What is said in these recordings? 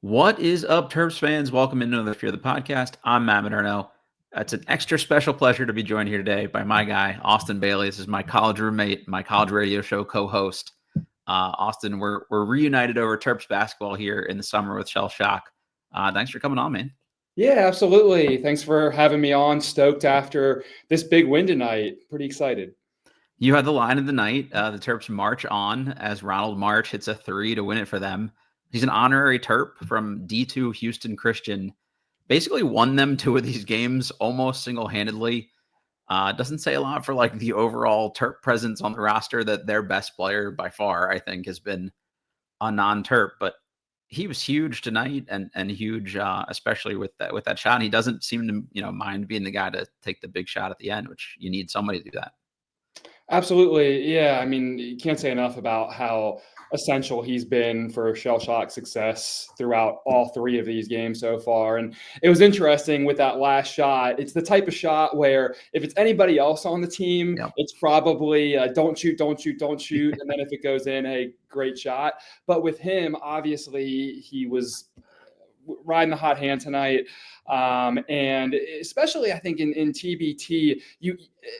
What is up, Terps fans? Welcome into another Fear the Podcast. I'm Matt Moderno. It's an extra special pleasure to be joined here today by my guy, Austin Bailey. This is my college roommate, my college radio show co-host. Austin, we're reunited over Terps basketball here in the summer with Shell Shock. Thanks for coming on, man. Yeah, absolutely. Thanks for having me on. Stoked after this big win tonight. Pretty excited. You had the line of the night. The Terps march on as Ronald March hits a three to win it for them. He's an honorary Terp from D2 Houston Christian. Basically won them two of these games almost single-handedly. Doesn't say a lot for like the overall Terp presence on the roster that their best player by far, I think, has been a non-Terp, but he was huge tonight and huge, especially with that shot. He doesn't seem to mind being the guy to take the big shot at the end, which you need somebody to do that. Absolutely. Yeah. I mean, you can't say enough about how essential he's been for Shell Shock success throughout all three of these games so far. And it was interesting with that last shot. It's the type of shot where if it's anybody else on the team, Yep. it's probably don't shoot, don't shoot, don't shoot. And then if it goes in, a great shot. But with him, obviously, he was riding the hot hand tonight. And especially, I think in TBT, you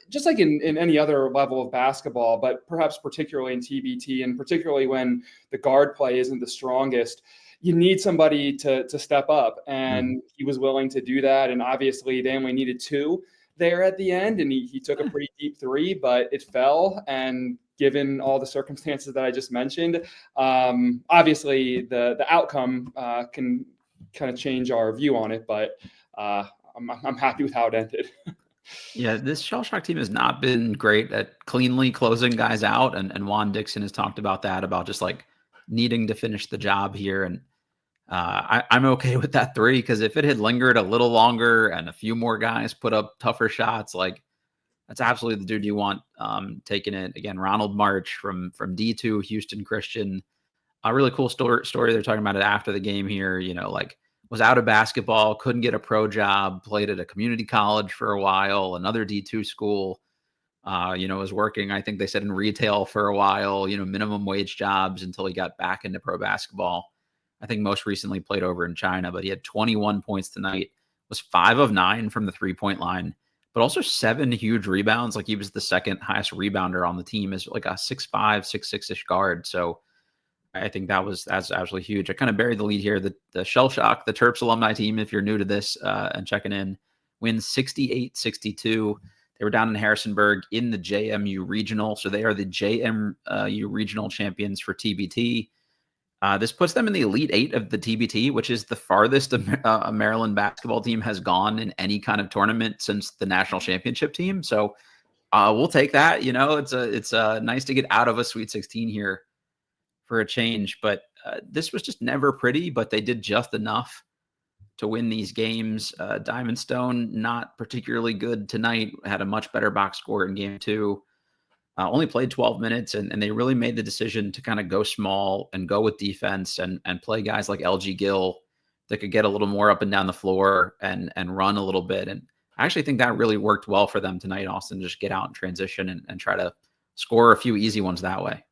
just like in any other level of basketball, but perhaps particularly in TBT, and particularly when the guard play isn't the strongest, you need somebody to step up, and he was willing to do that. And obviously, they only needed two there at the end, and he took a pretty deep three, but it fell. And given all the circumstances that I just mentioned, obviously the outcome can kind of change our view on it, but I'm happy with how it ended. Yeah, this Shell Shock team has not been great at cleanly closing guys out, and Juan Dixon has talked about that, about just like needing to finish the job here. And I'm okay with that three, because if it had lingered a little longer and a few more guys put up tougher shots, like that's absolutely the dude you want taking it. Again, Ronald March from D2 Houston Christian. A really cool story. They're talking about it after the game here. Like was out of basketball, couldn't get a pro job, played at a community college for a while, another D2 school. Was working, I think they said, in retail for a while, minimum wage jobs until he got back into pro basketball. I think most recently played over in China, but he had 21 points tonight, was 5 of 9 from the 3-point line, but also 7 huge rebounds. Like he was the second highest rebounder on the team, as like a 6'5", 6'6"-ish guard. So I think that's absolutely huge. I kind of buried the lead here. The Shell Shock, the Terps alumni team, if you're new to this and checking in, wins 68-62. They were down in Harrisonburg in the JMU regional. So they are the JMU regional champions for TBT. This puts them in the Elite 8 of the TBT, which is the farthest a Maryland basketball team has gone in any kind of tournament since the national championship team. So we'll take that. It's nice to get out of a Sweet 16 here for a change, but this was just never pretty, but they did just enough to win these games. Diamond Stone, not particularly good tonight, had a much better box score in game 2. Only played 12 minutes, and they really made the decision to kind of go small and go with defense and play guys like LG Gill that could get a little more up and down the floor and run a little bit. And I actually think that really worked well for them tonight, Austin, just get out and transition and try to score a few easy ones that way.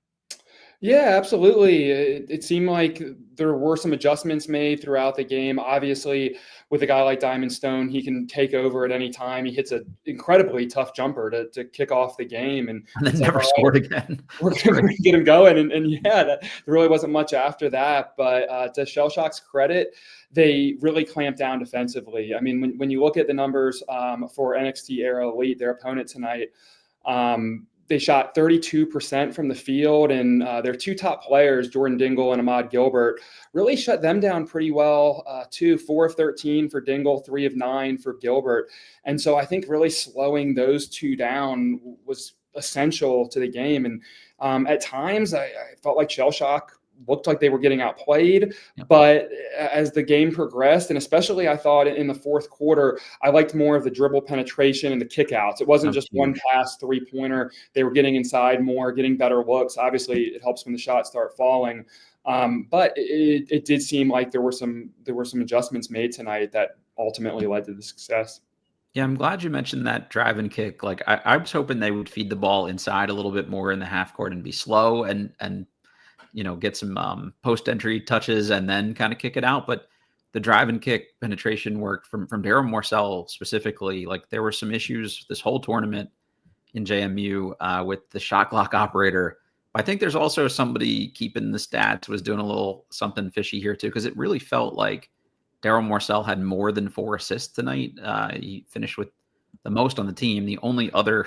Yeah, absolutely. It seemed like there were some adjustments made throughout the game. Obviously, with a guy like Diamond Stone, he can take over at any time. He hits an incredibly tough jumper to kick off the game. And then it's never like, scored again. We're going to get him going. And yeah, there really wasn't much after that. But to Shell Shock's credit, they really clamped down defensively. I mean, when you look at the numbers for Nxt Era Elite, their opponent tonight, they shot 32% from the field, and their two top players, Jordan Dingle and Ahmad Gilbert, really shut them down pretty well too. 4 of 13 for Dingle, 3 of 9 for Gilbert. And so I think really slowing those two down was essential to the game. And at times I felt like Shell Shock looked like they were getting outplayed. Yep. But as the game progressed, and especially I thought in the fourth quarter, I liked more of the dribble penetration and the kickouts. It wasn't just one pass 3-pointer. They were getting inside more, getting better looks. Obviously, it helps when the shots start falling. But it did seem like there were some adjustments made tonight that ultimately led to the success. Yeah, I'm glad you mentioned that drive and kick. Like I was hoping they would feed the ball inside a little bit more in the half court and be slow and get some post entry touches and then kind of kick it out. But the drive and kick penetration worked from Darryl Morsell specifically. Like there were some issues this whole tournament in JMU with the shot clock operator. I think there's also somebody keeping the stats was doing a little something fishy here too, because it really felt like Darryl Morsell had more than 4 assists tonight. He finished with the most on the team. The only other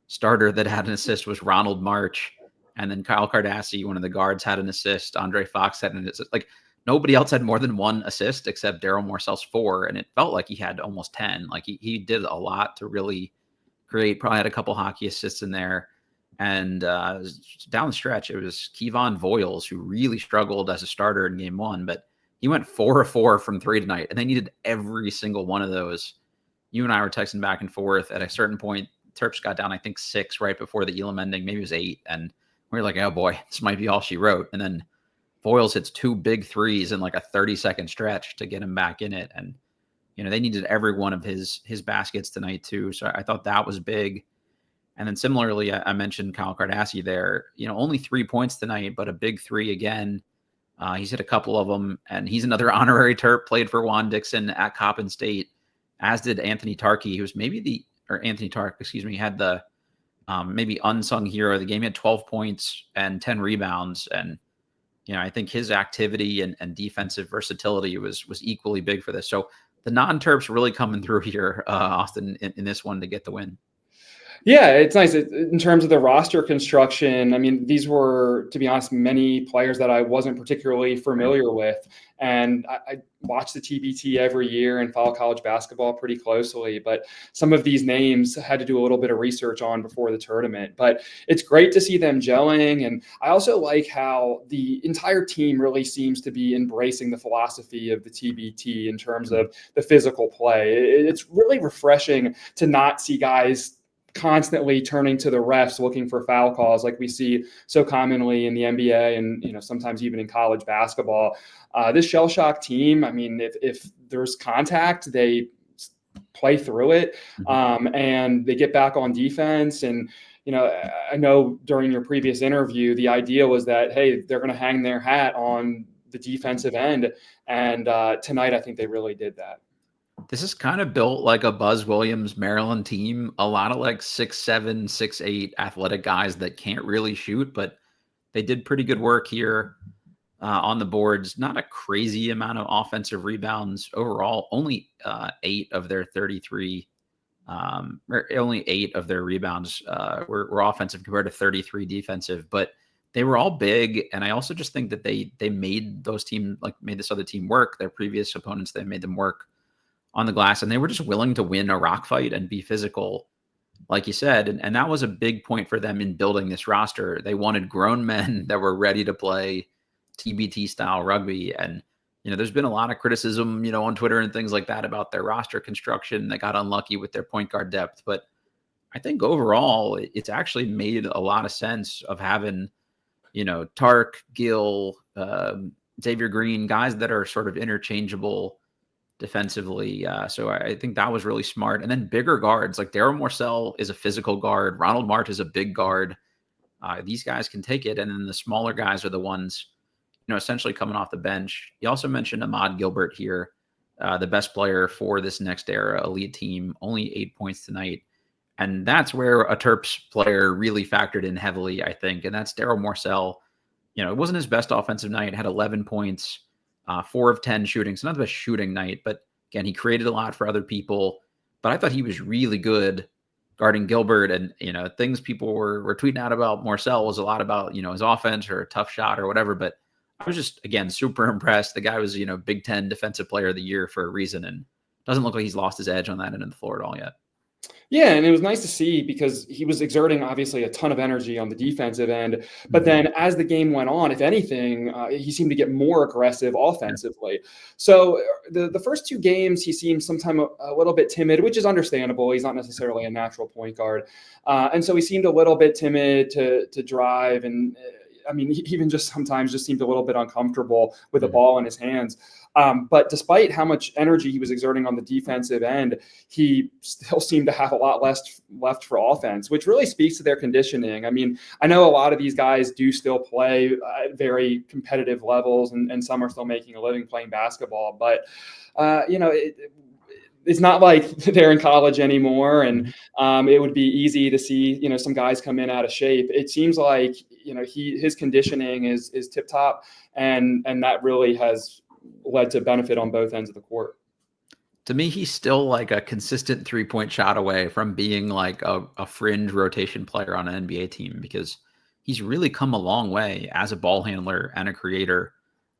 starter that had an assist was Ronald March. And then Kyle Cardassi, one of the guards, had an assist. Andre Fox had an assist. Like nobody else had more than 1 assist except Darryl Morsell's 4. And it felt like he had almost 10. Like he did a lot to really create, probably had a couple hockey assists in there. And down the stretch, it was Kevon Voiles who really struggled as a starter in game 1, but he went 4 of 4 from 3 tonight, and they needed every single one of those. You and I were texting back and forth. At a certain point, Terps got down, I think 6 right before the Elam ending. Maybe it was 8, and we were like, oh boy, this might be all she wrote. And then Voiles hits 2 big threes in like a 30-second stretch to get him back in it. And they needed every one of his baskets tonight too. So I thought that was big. And then similarly, I mentioned Kyle Cardassi there. Only 3 points tonight, but a big 3 again. He's hit a couple of them, and he's another honorary Terp, played for Juan Dixon at Coppin State, as did Anthony Tarkey, who's Anthony Tark, had the maybe unsung hero of the game. He had 12 points and 10 rebounds. And, I think his activity and defensive versatility was equally big for this. So the non-Terps really coming through here, Austin, in this one to get the win. Yeah, it's nice. In terms of the roster construction, I mean, these were, to be honest, many players that I wasn't particularly familiar with. And I watch the TBT every year and follow college basketball pretty closely. But some of these names I had to do a little bit of research on before the tournament. But it's great to see them gelling. And I also like how the entire team really seems to be embracing the philosophy of the TBT in terms of the physical play. It's really refreshing to not see guys constantly turning to the refs looking for foul calls like we see so commonly in the NBA and sometimes even in college basketball. This shell shock team, I mean, if there's contact, they play through it and they get back on defense. And I know during your previous interview, the idea was that, hey, they're going to hang their hat on the defensive end, and tonight I think they really did that. This is kind of built like a Buzz Williams Maryland team. A lot of like 6'7", 6'8" athletic guys that can't really shoot, but they did pretty good work here on the boards. Not a crazy amount of offensive rebounds overall. Only 8 of their 33, only 8 of their rebounds were offensive compared to 33 defensive. But they were all big, and I also just think that they made made this other team work. Their previous opponents, they made them work on the glass, and they were just willing to win a rock fight and be physical, like you said. And that was a big point for them in building this roster. They wanted grown men that were ready to play TBT style rugby. And, there's been a lot of criticism, on Twitter and things like that about their roster construction. They got unlucky with their point guard depth. But I think overall, it's actually made a lot of sense of having, Tark, Gill, Xavier Green, guys that are sort of interchangeable defensively. So I think that was really smart. And then bigger guards, like Darryl Morsell is a physical guard. Ronald March is a big guard. These guys can take it. And then the smaller guys are the ones, essentially coming off the bench. You also mentioned Ahmad Gilbert here, the best player for this Nxt Era Elite team, only 8 points tonight. And that's where a Terps player really factored in heavily, I think. And that's Darryl Morsell. It wasn't his best offensive night, had 11 points. 4 of 10 shooting. So not the best shooting night, but again, he created a lot for other people. But I thought he was really good guarding Gilbert. And, things people were tweeting out about Morsell was a lot about, his offense or a tough shot or whatever. But I was just, again, super impressed. The guy was, Big Ten Defensive Player of the Year for a reason. And doesn't look like he's lost his edge on that end of the floor at all yet. Yeah, and it was nice to see because he was exerting obviously a ton of energy on the defensive end. But then as the game went on, if anything, he seemed to get more aggressive offensively. So the first 2 games, he seemed sometimes a little bit timid, which is understandable. He's not necessarily a natural point guard. And so he seemed a little bit timid to drive. And I mean, he even just sometimes just seemed a little bit uncomfortable with the ball in his hands. But despite how much energy he was exerting on the defensive end, he still seemed to have a lot less left for offense, which really speaks to their conditioning. I mean, I know a lot of these guys do still play at very competitive levels, and some are still making a living playing basketball. But, it's not like they're in college anymore, and it would be easy to see, some guys come in out of shape. It seems like, his conditioning is tip top, and that really has led to benefit on both ends of the court. To me, he's still like a consistent 3-point shot away from being like a fringe rotation player on an NBA team, because he's really come a long way as a ball handler and a creator.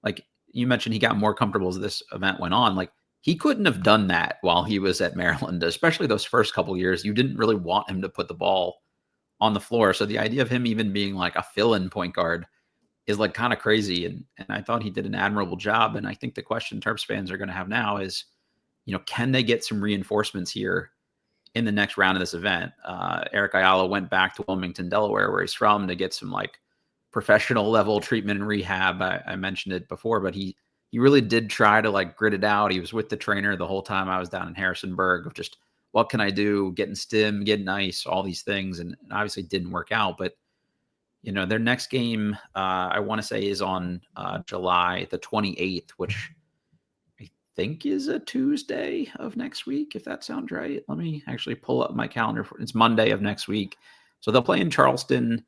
Like you mentioned, he got more comfortable as this event went on. Like, he couldn't have done that while he was at Maryland, especially those first couple years. You didn't really want him to put the ball on the floor. So the idea of him even being like a fill-in point guard is like kind of crazy. And I thought he did an admirable job. And I think the question Terps fans are going to have now is, can they get some reinforcements here in the next round of this event? Eric Ayala went back to Wilmington, Delaware, where he's from, to get some like professional level treatment and rehab. I mentioned it before, but he really did try to like grit it out. He was with the trainer the whole time I was down in Harrisonburg, of just, what can I do? Getting stim, getting ice, all these things. And obviously didn't work out, but their next game, I want to say, is on July the 28th, which I think is a Tuesday of next week, if that sounds right. Let me actually pull up my calendar. It's Monday of next week. So they'll play in Charleston,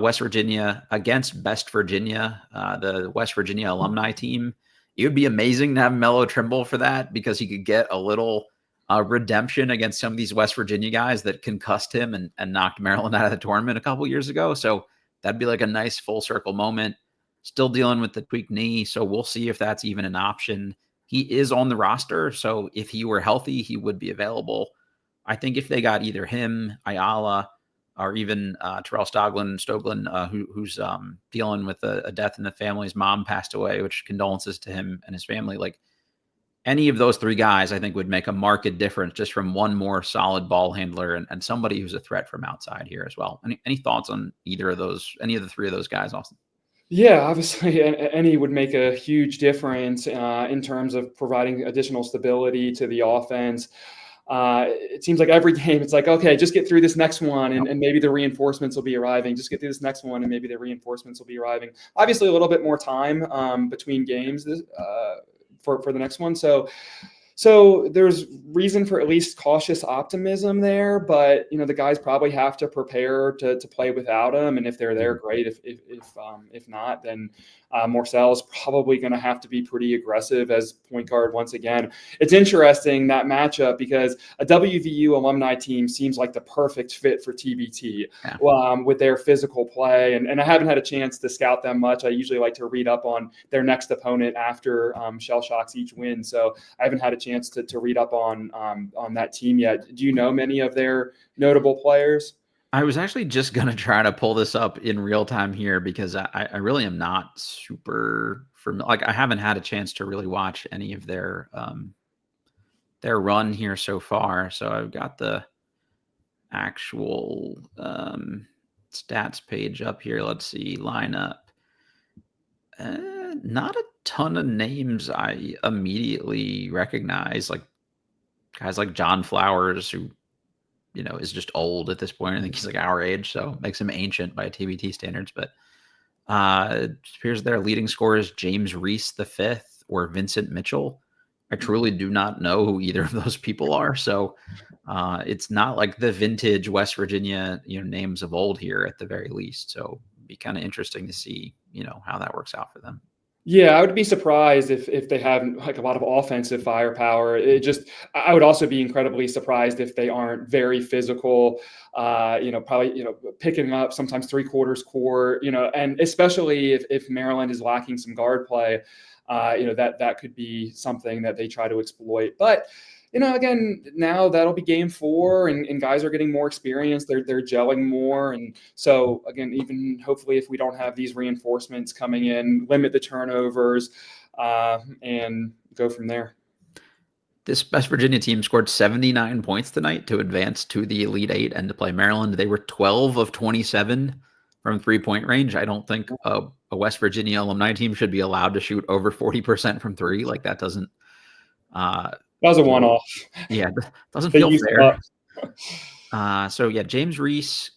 West Virginia, against Best Virginia, the West Virginia alumni team. It would be amazing to have Melo Trimble for that, because he could get a little redemption against some of these West Virginia guys that concussed him and knocked Maryland out of the tournament a couple years ago. So that'd be like a nice full circle moment. Still dealing with the tweaked knee, so we'll see if that's even an option. He is on the roster, so if he were healthy, he would be available. I think if they got either him, Ayala, or even Terrell Stoglin, who's dealing with a death in the family. His mom passed away, which condolences to him and his family. Like, any of those three guys, I think, would make a marked difference just from one more solid ball handler and somebody who's a threat from outside here as well. Any thoughts on either of those, any of the three of those guys, Austin? Yeah, obviously, any would make a huge difference in terms of providing additional stability to the offense. It seems like every game, it's like, okay, just get through this next one, and maybe the reinforcements will be arriving. Just get through this next one, and maybe the reinforcements will be arriving. Obviously, a little bit more time between games for the next one. So there's reason for at least cautious optimism there, but the guys probably have to prepare to play without him, and if they're there, great. If not, then Morsell is probably going to have to be pretty aggressive as point guard once again. It's interesting, that matchup, because a WVU alumni team seems like the perfect fit for TBT with their physical play, and I haven't had a chance to scout them much. I usually like to read up on their next opponent after shell shocks each win, so I haven't had a chance to read up on that team yet. Do you know many of their notable players? I was actually just going to try to pull this up in real time here, because I really am not super familiar. Like, I haven't had a chance to really watch any of their run here so far. So I've got the actual stats page up here. Let's see, lineup. Not a ton of names I immediately recognize, like guys like John Flowers, who is just old at this point. I think he's like our age, so makes him ancient by TBT standards. But it appears their leading scorer is James Reese V or Vincent Mitchell. I truly do not know who either of those people are. So it's not like the vintage West Virginia names of old here, at the very least. So it'd be kind of interesting to see how that works out for them. Yeah, I would be surprised if they have like a lot of offensive firepower. I would also be incredibly surprised if they aren't very physical, probably, picking up sometimes three-quarters court, and especially if Maryland is lacking some guard play, that could be something that they try to exploit. But again, now that'll be game 4, and guys are getting more experience. They're gelling more. And so, again, even hopefully if we don't have these reinforcements coming in, limit the turnovers and go from there. This West Virginia team scored 79 points tonight to advance to the Elite Eight and to play Maryland. They were 12 of 27 from 3-point range. I don't think a West Virginia alumni team should be allowed to shoot over 40% from three. Like that doesn't, that was a one-off. Yeah, doesn't They feel used fair. up. So yeah, James Reese,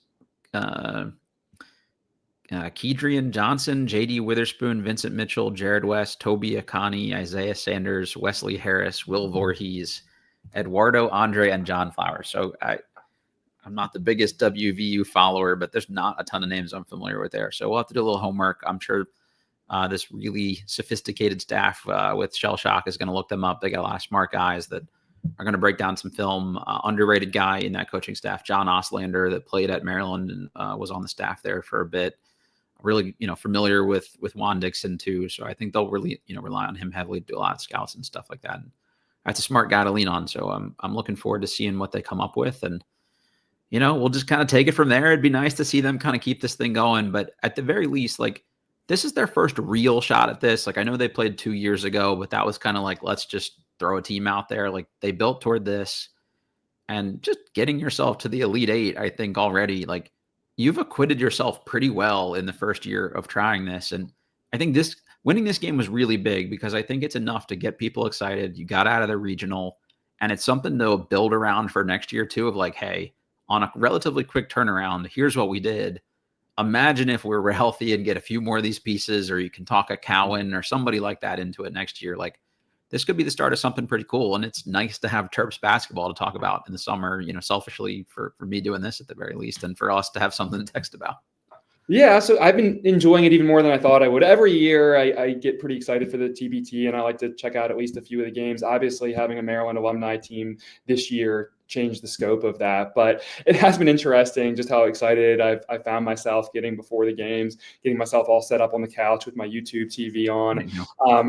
Kedrian Johnson, J.D. Witherspoon, Vincent Mitchell, Jared West, Toby Akani, Isaiah Sanders, Wesley Harris, Will Voorhees, Eduardo Andre, and John Flowers. So I'm not the biggest WVU follower, but there's not a ton of names I'm familiar with there. So we'll have to do a little homework. I'm sure this really sophisticated staff with Shell Shock is going to look them up. They got a lot of smart guys that are going to break down some film. Underrated guy in that coaching staff, John Oslander, that played at Maryland and was on the staff there for a bit. Really, familiar with Juan Dixon too. So I think they'll really, rely on him heavily to do a lot of scouts and stuff like that. And that's a smart guy to lean on. So I'm looking forward to seeing what they come up with. And, we'll just kind of take it from there. It'd be nice to see them kind of keep this thing going. But at the very least, like, this is their first real shot at this. Like, I know they played 2 years ago, but that was kind of like, let's just throw a team out there. Like, they built toward this. And just getting yourself to the Elite Eight, I think already, like, you've acquitted yourself pretty well in the first year of trying this. And I think winning this game was really big because I think it's enough to get people excited. You got out of the regional, and it's something to build around for next year too, of like, hey, on a relatively quick turnaround, here's what we did. Imagine if we're healthy and get a few more of these pieces, or you can talk a Cowan or somebody like that into it next year. Like, this could be the start of something pretty cool. And it's nice to have Terps basketball to talk about in the summer, selfishly for me doing this at the very least, and for us to have something to text about. Yeah, so I've been enjoying it even more than I thought I would. Every year I get pretty excited for the TBT, and I like to check out at least a few of the games. Obviously, having a Maryland alumni team this year changed the scope of that, but it has been interesting just how excited I found myself getting before the games, getting myself all set up on the couch with my YouTube TV on,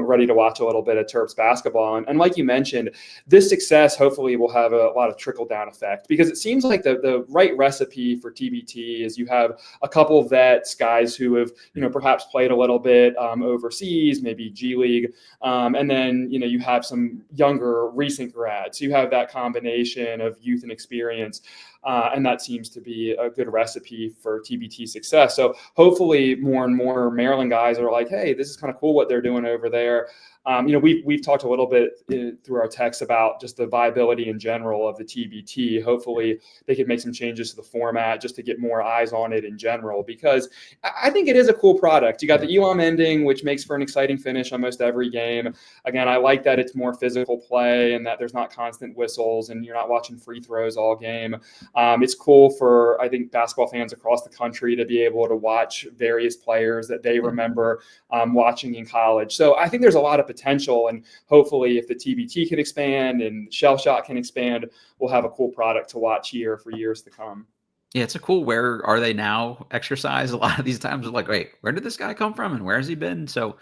ready to watch a little bit of Terps basketball. And like you mentioned, this success hopefully will have a lot of trickle-down effect, because it seems like the right recipe for TBT is you have a couple of vets, guys who have perhaps played a little bit overseas, maybe G League, and then you have some younger recent grads. So you have that combination of youth and experience, and that seems to be a good recipe for TBT success. So hopefully more and more Maryland guys are like, hey, this is kind of cool what they're doing over there. We've talked a little bit through our text about just the viability in general of the TBT. Hopefully they could make some changes to the format just to get more eyes on it in general, because I think it is a cool product. You got the Elam ending, which makes for an exciting finish almost every game. Again, I like that it's more physical play and that there's not constant whistles and you're not watching free throws all game. It's cool for, I think, basketball fans across the country to be able to watch various players that they remember watching in college. So I think there's a lot of potential, and hopefully if the TBT can expand and Shell Shock can expand, we'll have a cool product to watch here for years to come. Yeah, it's a cool where are they now exercise. A lot of these times are like, wait, where did this guy come from and where has he been? So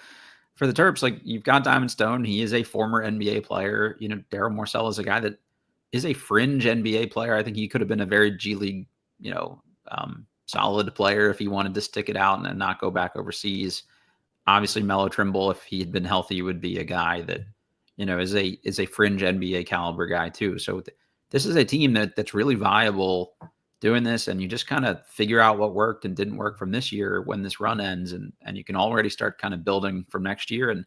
for the Terps, like, you've got Diamond Stone. He is a former NBA player. Darryl Morsell is a guy that is a fringe NBA player. I think he could have been a very G League, solid player if he wanted to stick it out and not go back overseas. Obviously, Melo Trimble, if he had been healthy, would be a guy that, is a fringe NBA caliber guy too. So this is a team that's really viable doing this, and you just kind of figure out what worked and didn't work from this year when this run ends, and you can already start kind of building from next year. And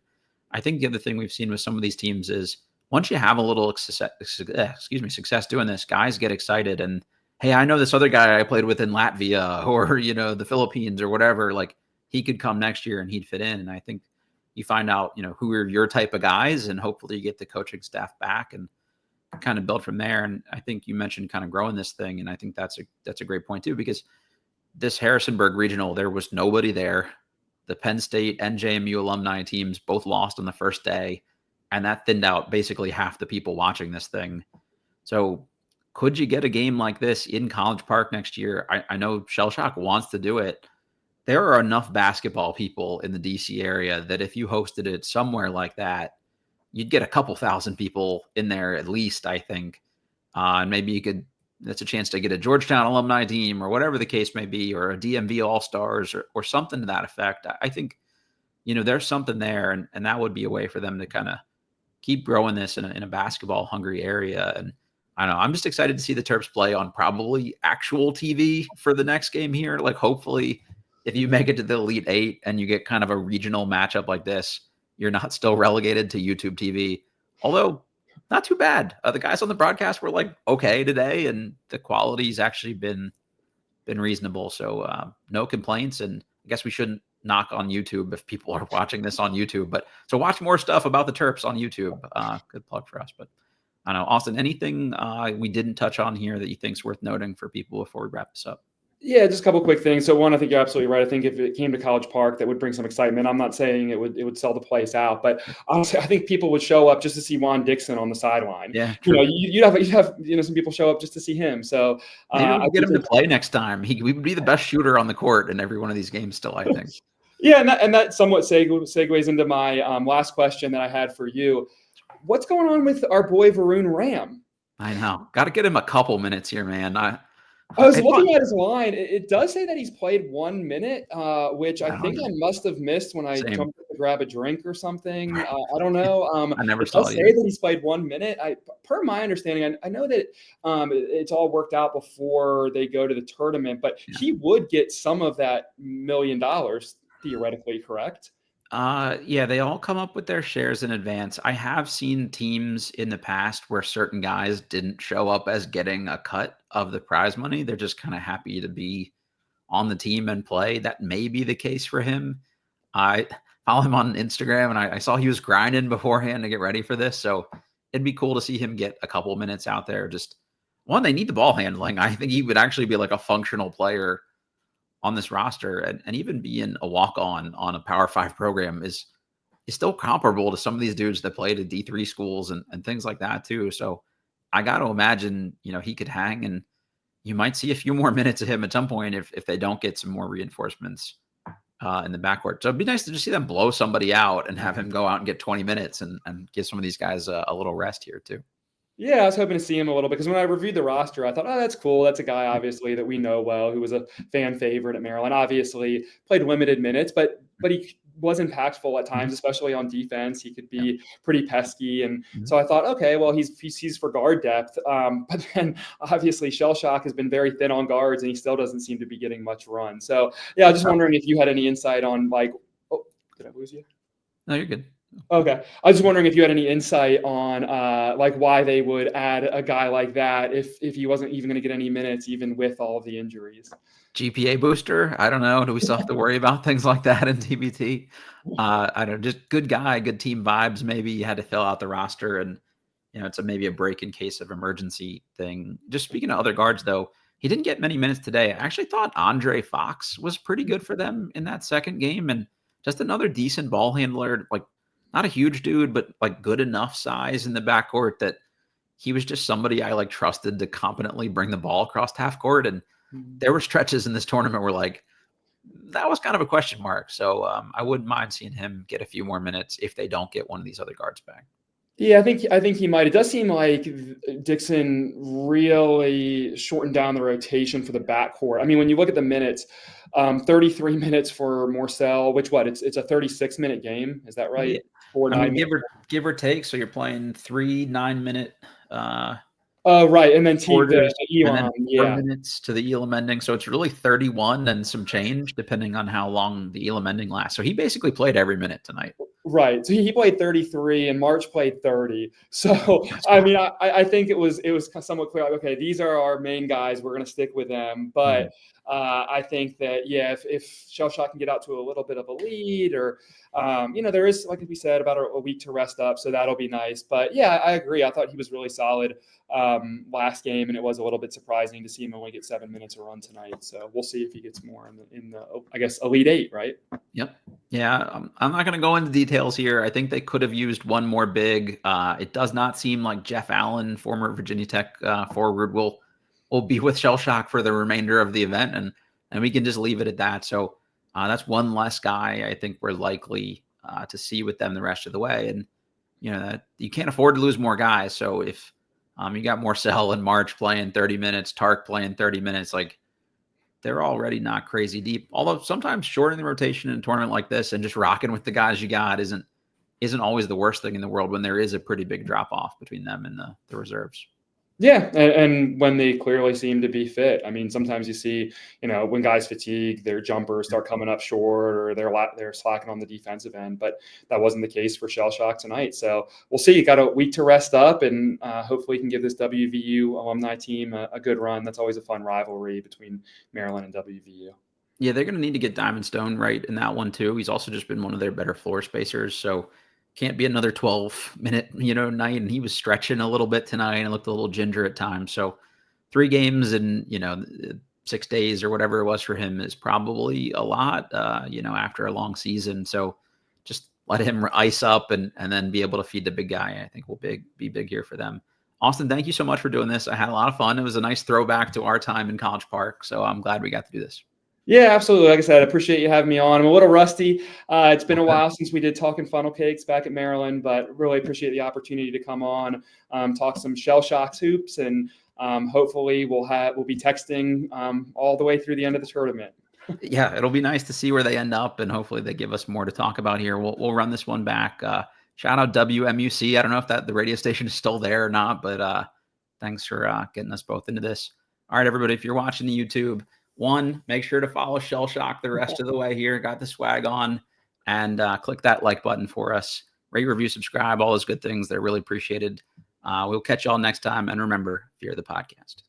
I think the other thing we've seen with some of these teams is once you have a little success doing this, guys get excited and, hey, I know this other guy I played with in Latvia or, the Philippines or whatever, like, he could come next year and he'd fit in. And I think you find out, who are your type of guys, and hopefully you get the coaching staff back and kind of build from there. And I think you mentioned kind of growing this thing. And I think that's a great point too, because this Harrisonburg regional, there was nobody there. The Penn State and JMU alumni teams both lost on the first day, and that thinned out basically half the people watching this thing. So could you get a game like this in College Park next year? I know Shell Shock wants to do it. There are enough basketball people in the DC area that if you hosted it somewhere like that, you'd get a couple thousand people in there at least, I think. And maybe that's a chance to get a Georgetown alumni team or whatever the case may be, or a DMV All-Stars or something to that effect. I think, there's something there, and that would be a way for them to kind of keep growing this in a basketball hungry area. And I don't know, I'm just excited to see the Terps play on probably actual TV for the next game here. Like, hopefully if you make it to the Elite Eight and you get kind of a regional matchup like this, you're not still relegated to YouTube TV. Although not too bad. The guys on the broadcast were like okay today, and the quality's actually been reasonable. So no complaints. And I guess we shouldn't knock on YouTube if people are watching this on YouTube. But so watch more stuff about the Terps on YouTube. Good plug for us. But I don't know, Austin, anything we didn't touch on here that you think is worth noting for people before we wrap this up? Yeah, just a couple quick things. So one, I think you're absolutely right. I think if it came to College Park, that would bring some excitement. I'm not saying it would sell the place out, but honestly, I think people would show up just to see Juan Dixon on the sideline. Yeah, true. You'd have some people show up just to see him. So maybe we'll get him to play next time. We would be the best shooter on the court in every one of these games still, I think. Yeah, and that somewhat segues into my last question that I had for you. What's going on with our boy Varun Ram? I know. Got to get him a couple minutes here, man. I was looking at his line. It does say that he's played 1 minute, which I think I must have missed when I jumped to grab a drink or something. I don't know. I never saw it. It does say that he's played 1 minute. Per my understanding, I know that it's all worked out before they go to the tournament, but he would get some of that $1 million theoretically, correct? Yeah, they all come up with their shares in advance. I have seen teams in the past where certain guys didn't show up as getting a cut of the prize money. They're just kind of happy to be on the team and play. That may be the case for him. I follow him on Instagram, and I saw he was grinding beforehand to get ready for this. So it'd be cool to see him get a couple minutes out there. Just one, they need the ball handling. I think he would actually be like a functional player on this roster, and even being a walk-on on a Power 5 program is still comparable to some of these dudes that played at D3 schools and things like that too. So I got to imagine, he could hang, and you might see a few more minutes of him at some point if they don't get some more reinforcements in the backcourt. So it'd be nice to just see them blow somebody out and have him go out and get 20 minutes and give some of these guys a little rest here too. Yeah, I was hoping to see him a little bit because when I reviewed the roster, I thought, oh, that's cool. That's a guy, obviously, that we know well, who was a fan favorite at Maryland. Obviously, played limited minutes, but he was impactful at times, especially on defense. He could be pretty pesky, and so I thought, okay, well, he's for guard depth. But then obviously, Shell Shock has been very thin on guards, and he still doesn't seem to be getting much run. So yeah, I was just wondering if you had any insight on oh, did I lose you? No, you're good. Okay. I was just wondering if you had any insight on why they would add a guy like that if he wasn't even going to get any minutes, even with all of the injuries. GPA booster? I don't know. Do we still have to worry about things like that in TBT? I don't know. Just good guy, good team vibes. Maybe you had to fill out the roster, and it's maybe a break in case of emergency thing. Just speaking of other guards, though, he didn't get many minutes today. I actually thought Andre Fox was pretty good for them in that second game, and just another decent ball handler, like not a huge dude, but like good enough size in the backcourt that he was just somebody I trusted to competently bring the ball across half court. And there were stretches in this tournament where that was kind of a question mark. So I wouldn't mind seeing him get a few more minutes if they don't get one of these other guards back. Yeah, I think he might. It does seem like Dixon really shortened down the rotation for the backcourt. I mean, when you look at the minutes, 33 minutes for Morsell, it's a 36-minute game. Is that right? Yeah. Give or take. So you're playing 3 9-minute. Right, and then quarters, Elam, and then 4 minutes to the Elam ending. So it's really 31 and some change, depending on how long the Elam ending lasts. So he basically played every minute tonight. Right. So he played 33 and March played 30. So, I mean, I think it was somewhat clear, okay, these are our main guys. We're going to stick with them. But I think that, if Shell Shock can get out to a little bit of a lead or, there is, like we said, about a week to rest up. So that'll be nice. But yeah, I agree. I thought he was really solid last game, and it was a little bit surprising to see him only get 7 minutes of run tonight. So we'll see if he gets more in the I guess, Elite Eight, right? Yep. Yeah, I'm not going to go into details here. I think they could have used one more big. It does not seem like Jeff Allen, former Virginia Tech forward, will be with Shell Shock for the remainder of the event, and we can just leave it at that. So that's one less guy I think we're likely to see with them the rest of the way. And that you can't afford to lose more guys. So if you got Morsell and March playing 30 minutes, Tark playing 30 minutes, they're already not crazy deep. Although sometimes shortening the rotation in a tournament like this and just rocking with the guys you got isn't always the worst thing in the world when there is a pretty big drop off between them and the reserves. Yeah, and when they clearly seem to be fit. I mean, sometimes you see, when guys fatigue, their jumpers start coming up short, or they're slacking on the defensive end. But that wasn't the case for Shell Shock tonight. So we'll see. You got a week to rest up, and hopefully you can give this WVU alumni team a good run. That's always a fun rivalry between Maryland and WVU. Yeah, they're going to need to get Diamond Stone right in that one too. He's also just been one of their better floor spacers, so can't be another 12-minute, night. And he was stretching a little bit tonight and looked a little ginger at times. So 3 games in 6 days or whatever it was for him is probably a lot, after a long season. So just let him ice up and then be able to feed the big guy. I think will be big here for them. Austin, thank you so much for doing this. I had a lot of fun. It was a nice throwback to our time in College Park. So I'm glad we got to do this. Yeah, absolutely. Like I said, I appreciate you having me on. I'm a little rusty. It's been a Okay. while since we did Talking Funnel Cakes back at Maryland, but really appreciate the opportunity to come on, talk some Shell Shocks hoops, and hopefully we'll be texting all the way through the end of the tournament. Yeah, it'll be nice to see where they end up, and hopefully they give us more to talk about here. We'll run this one back. Shout out WMUC. I don't know if the radio station is still there or not, but thanks for getting us both into this. All right, everybody, if you're watching the YouTube, make sure to follow Shell Shock the rest of the way here. Got the swag on, and click that like button for us. Rate, review, subscribe, all those good things. They're really appreciated. We'll catch y'all next time, and remember, fear the podcast.